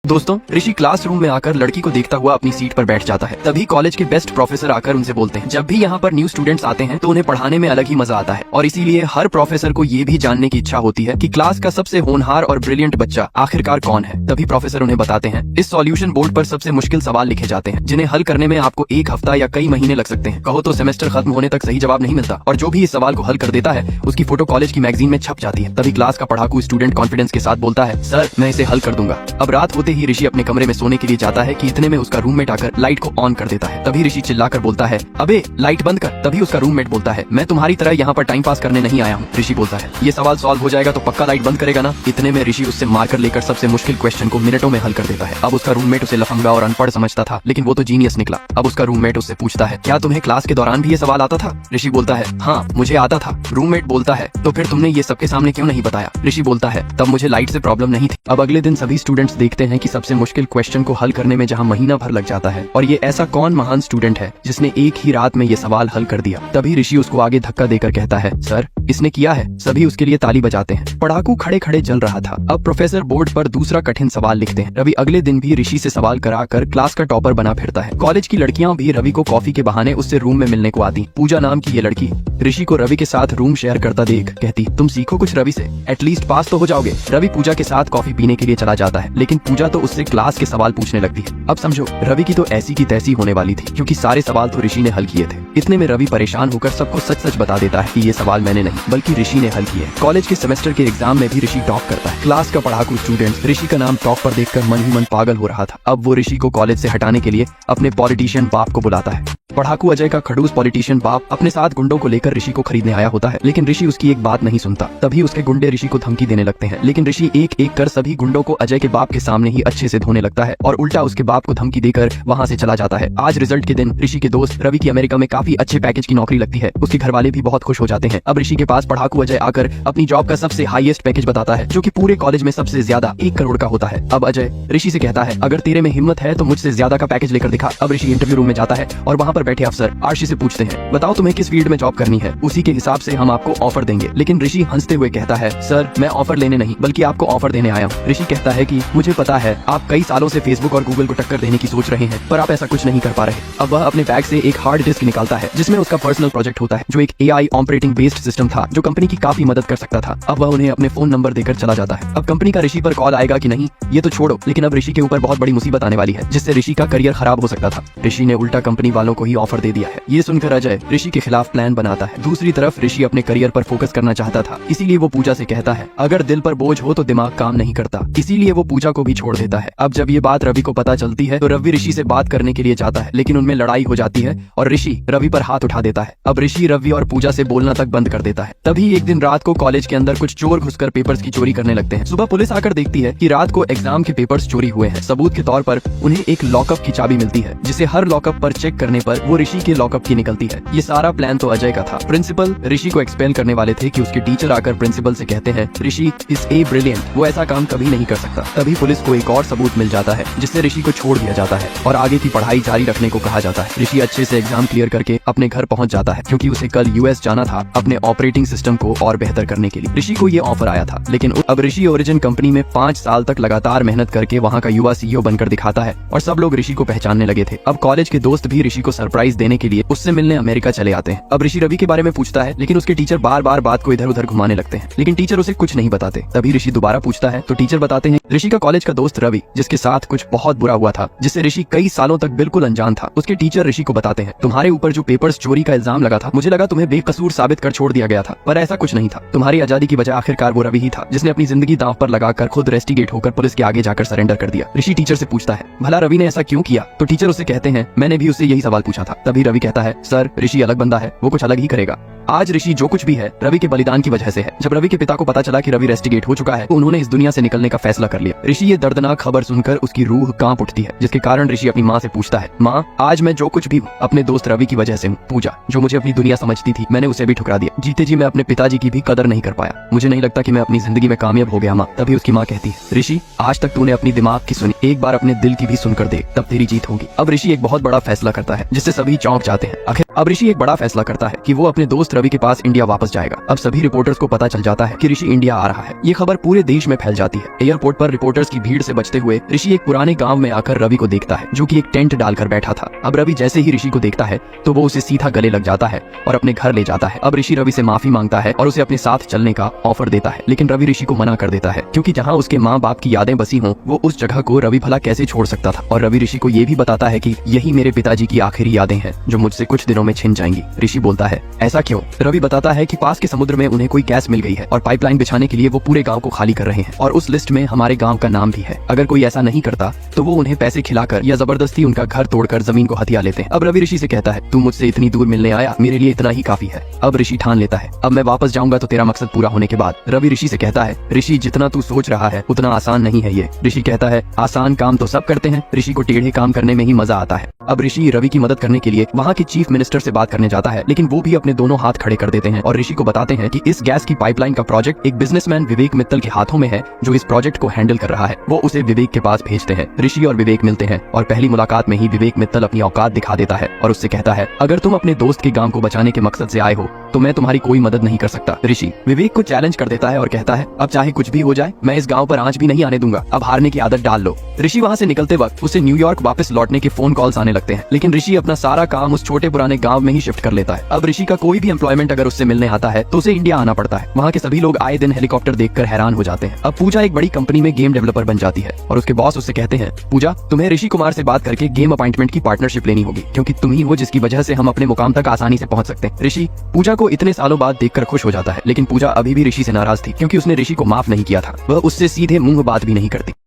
दोस्तों, ऋषि क्लासरूम में आकर लड़की को देखता हुआ अपनी सीट पर बैठ जाता है। तभी कॉलेज के बेस्ट प्रोफेसर आकर उनसे बोलते हैं, जब भी यहाँ पर न्यू स्टूडेंट्स आते हैं तो उन्हें पढ़ाने में अलग ही मजा आता है और इसीलिए हर प्रोफेसर को ये भी जानने की इच्छा होती है कि क्लास का सबसे होनहार और ब्रिलियंट बच्चा आखिरकार कौन है। तभी प्रोफेसर उन्हें बताते हैं, इस सॉल्यूशन बोर्ड पर सबसे मुश्किल सवाल लिखे जाते हैं जिन्हें हल करने में आपको एक हफ्ता या कई महीने लग सकते हैं। कहो तो सेमेस्टर खत्म होने तक सही जवाब नहीं मिलता और जो भी इस सवाल को हल कर देता है उसकी फोटो कॉलेज की मैगजीन में छप जाती है। तभी क्लास का पढ़ाकू स्टूडेंट कॉन्फिडेंस के साथ बोलता है, सर मैं इसे हल कर दूंगा। अब रात होते ही ऋषि अपने कमरे में सोने के लिए जाता है कि इतने में उसका रूममेट आकर लाइट को ऑन कर देता है। तभी ऋषि चिल्लाकर बोलता है, अबे लाइट बंद कर। तभी उसका रूममेट बोलता है, मैं तुम्हारी तरह यहाँ पर टाइम पास करने नहीं आया हूँ। ऋषि बोलता है, ये सवाल सॉल्व हो जाएगा तो पक्का लाइट बंद करेगा ना। इतने में ऋषि उससे मारकर लेकर सबसे मुश्किल क्वेश्चन को मिनटों में हल कर देता है। अब उसका रूममेट उसे लफंगा और अनपढ़ समझता था, लेकिन वो तो जीनियस निकला। अब उसका रूममेट उससे पूछता है, क्या तुम्हें क्लास के दौरान भी ये सवाल आता था? ऋषि बोलता है, हाँ मुझे आता था। रूममेट बोलता है, तो फिर तुमने ये सबके सामने क्यों नहीं बताया? ऋषि बोलता है, तब मुझे लाइट से प्रॉब्लम नहीं थी। अब अगले दिन सभी स्टूडेंट्स देखते हैं कि सबसे मुश्किल क्वेश्चन को हल करने में जहाँ महीना भर लग जाता है और ये ऐसा कौन महान स्टूडेंट है जिसने एक ही रात में ये सवाल हल कर दिया। तभी ऋषि उसको आगे धक्का देकर कहता है, सर इसने किया है। सभी उसके लिए ताली बजाते हैं। पढ़ाकू खड़े खड़े जल रहा था। अब प्रोफेसर बोर्ड पर दूसरा कठिन सवाल लिखते हैं। रवि अगले दिन भी ऋषि से सवाल कराकर क्लास का टॉपर बना फिरता है। कॉलेज की लड़कियां भी रवि को कॉफी के बहाने उससे रूम में मिलने को आती। पूजा नाम की ये लड़की ऋषि को रवि के साथ रूम शेयर करता देख कहती, तुम सीखो कुछ रवि से, एटलीस्ट पास तो हो जाओगे। रवि पूजा के साथ कॉफी पीने के लिए चला जाता है, लेकिन पूजा तो उससे क्लास के सवाल पूछने लगती है। अब समझो रवि की तो ऐसी की तैसी होने वाली थी, क्योंकि सारे सवाल तो ऋषि ने हल किए थे। इतने में रवि परेशान होकर सबको सच सच बता देता है कि ये सवाल मैंने नहीं बल्कि ऋषि ने हल किए। कॉलेज के सेमेस्टर के एग्जाम में भी ऋषि टॉप करता है। क्लास का पढ़ाकू स्टूडेंट ऋषि का नाम टॉप पर देखकर मन ही मन पागल हो रहा था। अब वो ऋषि को कॉलेज से हटाने के लिए अपने पॉलिटिशियन बाप को बुलाता है। पढ़ाकू अजय का खड़ूस पॉलिटिशियन बाप अपने साथ गुंडों को लेकर ऋषि को खरीदने आया होता है, लेकिन ऋषि उसकी एक बात नहीं सुनता। तभी उसके गुंडे ऋषि को धमकी देने लगते हैं, लेकिन ऋषि एक एक कर सभी गुंडों को अजय के बाप के सामने ही अच्छे से धोने लगता है और उल्टा उसके बाप को धमकी देकर वहाँ से चला जाता है। आज रिजल्ट के दिन ऋषि के दोस्त रवि की अमेरिका में काफी अच्छे पैकेज की नौकरी लगती है। उसके घर वाले भी बहुत खुश हो जाते हैं। अब ऋषि के पास पढ़ाकू अजय आकर अपनी जॉब का सबसे हाईएस्ट पैकेज बताता है, जो कि पूरे कॉलेज में सबसे ज्यादा 1 करोड़ का होता है। अब अजय ऋषि से कहता है, अगर तेरे में हिम्मत है तो मुझसे ज्यादा का पैकेज लेकर दिखा। अब ऋषि इंटरव्यू रूम में जाता है और वहाँ पर बैठे अफसर आर्शी से पूछते हैं, बताओ तुम्हें किस फील्ड में जॉब करनी है, उसी के हिसाब से हम आपको ऑफर देंगे। लेकिन ऋषि हंसते हुए कहता है, सर मैं ऑफर लेने नहीं बल्कि आपको ऑफर देने आया हूँ। ऋषि कहता है कि मुझे पता है आप कई सालों से फेसबुक और गूगल को टक्कर देने की सोच रहे हैं, पर आप ऐसा कुछ नहीं कर पा रहे। अब वह अपने बैग से एक हार्ड डिस्क निकालता है जिसमें उसका पर्सनल प्रोजेक्ट होता है, जो एक AI ऑपरेटिंग बेस्ड सिस्टम था जो कंपनी की काफी मदद कर सकता था। अब वह उन्हें अपने फोन नंबर देकर चला जाता है। अब कंपनी का ऋषि पर कॉल आएगा कि नहीं ये तो छोड़ो, लेकिन अब ऋषि के ऊपर बहुत बड़ी मुसीबत आने वाली है जिससे ऋषि का करियर खराब हो सकता था। ऋषि ने उल्टा कंपनी वालों को ही ऑफर दे दिया है। ये सुनकर अजय ऋषि के खिलाफ प्लान बनाता है। दूसरी तरफ ऋषि अपने करियर पर फोकस करना चाहता था, इसीलिए वो पूजा से कहता है, अगर दिल पर बोझ हो तो दिमाग काम नहीं करता। इसीलिए वो पूजा को भी छोड़ देता है। अब जब ये बात रवि को पता चलती है तो रवि ऋषि से बात करने के लिए जाता है, लेकिन उनमें लड़ाई हो जाती है और ऋषि रवि पर हाथ उठा देता है। अब ऋषि रवि और पूजा से बोलना तक बंद कर देता है। तभी एक दिन रात को कॉलेज के अंदर कुछ चोर घुसकर पेपर्स की चोरी करने लगते हैं। सुबह पुलिस आकर देखती है कि रात को एग्जाम के पेपर्स चोरी हुए हैं। सबूत के तौर पर उन्हें एक लॉकअप की चाबी मिलती है, जिसे हर लॉकअप पर चेक करने पर वो ऋषि के लॉकअप की निकलती है। ये सारा प्लान तो अजय का था। प्रिंसिपल ऋषि को एक्सपेल करने वाले थे कि उसके टीचर आकर प्रिंसिपल से कहते हैं, ऋषि इज ए ब्रिलियंट, वो ऐसा काम कभी नहीं कर सकता। तभी पुलिस को एक और सबूत मिल जाता है जिससे ऋषि को छोड़ दिया जाता है और आगे की पढ़ाई जारी रखने को कहा जाता है। ऋषि अच्छे से एग्जाम क्लियर करके अपने घर पहुंच जाता है, क्योंकि उसे कल US जाना था अपने ऑपरेटिंग सिस्टम को और बेहतर करने के लिए। ऋषि को ये ऑफर आया था, लेकिन अब ऋषि ओरिजिन कंपनी में 5 साल तक लगातार मेहनत करके वहाँ का युवा CEO बनकर दिखाता है और सब लोग ऋषि को पहचानने लगे थे। अब कॉलेज के दोस्त भी ऋषि को सरप्राइज देने के लिए उससे मिलने अमेरिका चले आते हैं। अब ऋषि रवि के बारे में पूछता है, लेकिन उसके टीचर बार बार बात को इधर उधर घुमाने लगते हैं, लेकिन टीचर उसे कुछ नहीं बताते। तभी ऋषि दोबारा पूछता है तो टीचर बताते हैं, ऋषि का कॉलेज का दोस्त रवि, जिसके साथ कुछ बहुत बुरा हुआ था, जिससे ऋषि कई सालों तक बिल्कुल अनजान था। उसके टीचर ऋषि को बताते हैं, तुम्हारे ऊपर जो पेपर्स चोरी का इल्जाम लगा था, मुझे लगा तुम्हें बेकसूर साबित कर छोड़ दिया गया था, पर ऐसा कुछ नहीं था। तुम्हारी आजादी की वजह आखिरकार वो रवि ही था जिसने अपनी जिंदगी दांव पर लगाकर खुद रेस्टिगेट होकर पुलिस के आगे जाकर सरेंडर कर दिया। ऋषि टीचर से पूछता है, भला रवि ने ऐसा क्यों किया? तो टीचर उससे कहते हैं, मैंने भी उससे यही सवाल पूछा था। तभी रवि कहता है, सर ऋषि अलग बंदा है, वो कुछ अलग ही करेगा। आज ऋषि जो कुछ भी है रवि के बलिदान की वजह से है। जब रवि के पिता को पता चला कि रवि रेस्टिगेट हो चुका है तो उन्होंने इस दुनिया से निकलने का फैसला कर लिया। ऋषि ये दर्दनाक खबर सुनकर उसकी रूह कांप उठती है, जिसके कारण ऋषि अपनी माँ से पूछता है, माँ आज मैं जो कुछ भी हूँ अपने दोस्त रवि की वजह से हूँ। पूजा जो मुझे अपनी दुनिया समझती थी, मैंने उसे भी ठुकरा दिया। जीते जी मैं अपने पिताजी की भी कदर नहीं कर पाया। मुझे नहीं लगता कि मैं अपनी जिंदगी में कामयाब हो गया माँ। तभी उसकी माँ कहती है, ऋषि आज तक तूने अपनी दिमाग की सुनी, एक बार अपने दिल की भी सुनकर देख, तब तेरी जीत होगी। अब ऋषि एक बहुत बड़ा फैसला करता है जिससे सभी चौंक जाते हैं। आखिर अब ऋषि एक बड़ा फैसला करता है कि वो अपने दोस्त अगस्त रवि के पास इंडिया वापस जाएगा। अब सभी रिपोर्टर्स को पता चल जाता है कि ऋषि इंडिया आ रहा है। ये खबर पूरे देश में फैल जाती है। एयरपोर्ट पर रिपोर्टर्स की भीड़ से बचते हुए ऋषि एक पुराने गांव में आकर रवि को देखता है, जो कि एक टेंट डालकर बैठा था। अब रवि जैसे ही ऋषि को देखता है तो वो उसे सीधा गले लग जाता है और अपने घर ले जाता है। अब ऋषि रवि से माफी मांगता है और उसे अपने साथ चलने का ऑफर देता है, लेकिन रवि ऋषि को मना कर देता है, क्योंकि जहाँ उसके माँ बाप की यादें बसी हों वो उस जगह को रवि भला कैसे छोड़ सकता था। और रवि ऋषि को ये भी बताता है कि यही मेरे पिताजी की आखिरी यादें हैं जो मुझसे कुछ दिनों में छिन जाएंगी। ऋषि बोलता है, ऐसा क्यों? रवि बताता है कि पास के समुद्र में उन्हें कोई गैस मिल गई है और पाइपलाइन बिछाने के लिए वो पूरे गांव को खाली कर रहे हैं, और उस लिस्ट में हमारे गांव का नाम भी है। अगर कोई ऐसा नहीं करता तो वो उन्हें पैसे खिलाकर या जबरदस्ती उनका घर तोड़कर जमीन को हथिया लेते हैं। अब रवि ऋषि से कहता है, तू मुझसे इतनी दूर मिलने आया, मेरे लिए इतना ही काफी है। अब ऋषि ठान लेता है, अब मैं वापस जाऊंगा तो तेरा मकसद पूरा होने के बाद। रवि ऋषि से कहता है, ऋषि जितना तू सोच रहा है उतना आसान नहीं है ये। ऋषि कहता है, आसान काम तो सब करते हैं, ऋषि को टेढ़े काम करने में ही मजा आता है। अब ऋषि रवि की मदद करने के लिए वहाँ के चीफ मिनिस्टर से बात करने जाता है, लेकिन वो भी अपने दोनों हाथ खड़े कर देते हैं और ऋषि को बताते हैं कि इस गैस की पाइपलाइन का प्रोजेक्ट एक बिजनेसमैन विवेक मित्तल के हाथों में है, जो इस प्रोजेक्ट को हैंडल कर रहा है। वो उसे विवेक के पास भेजते हैं। ऋषि और विवेक मिलते हैं और पहली मुलाकात में ही विवेक मित्तल अपनी औकात दिखा देता है और उससे कहता है, अगर तुम अपने दोस्त के गांव को बचाने के मकसद से आए हो तो मैं तुम्हारी कोई मदद नहीं कर सकता। ऋषि विवेक को चैलेंज कर देता है और कहता है, अब चाहे कुछ भी हो जाए मैं इस गांव पर आंच भी नहीं आने दूंगा, अब हारने की आदत डाल लो। ऋषि वहाँ से निकलते वक्त उसे न्यूयॉर्क वापस लौटने के फोन कॉल्स आने लगते हैं, लेकिन ऋषि अपना सारा काम उस छोटे पुराने गांव में ही शिफ्ट कर लेता है। अब ऋषि का कोई भी एम्प्लॉयमेंट अगर उससे मिलने आता है तो उसे इंडिया आना पड़ता है। वहाँ के सभी लोग आए दिन हेलीकॉप्टर देखकर हैरान हो जाते हैं। अब पूजा एक बड़ी कंपनी में गेम डेवलपर बन जाती है और उसके बॉस उससे कहते हैं, पूजा तुम्हें ऋषि कुमार से बात करके गेम अपॉइंटमेंट की पार्टनरशिप लेनी होगी, क्योंकि तुम ही हो जिसकी वजह से हम अपने मुकाम तक आसानी से पहुंच सकते हैं। ऋषि पूजा को इतने सालों बाद देखकर खुश हो जाता है, लेकिन पूजा अभी भी ऋषि से नाराज थी, क्योंकि उसने ऋषि को माफ नहीं किया था। वह उससे सीधे मुंह बात भी नहीं करती।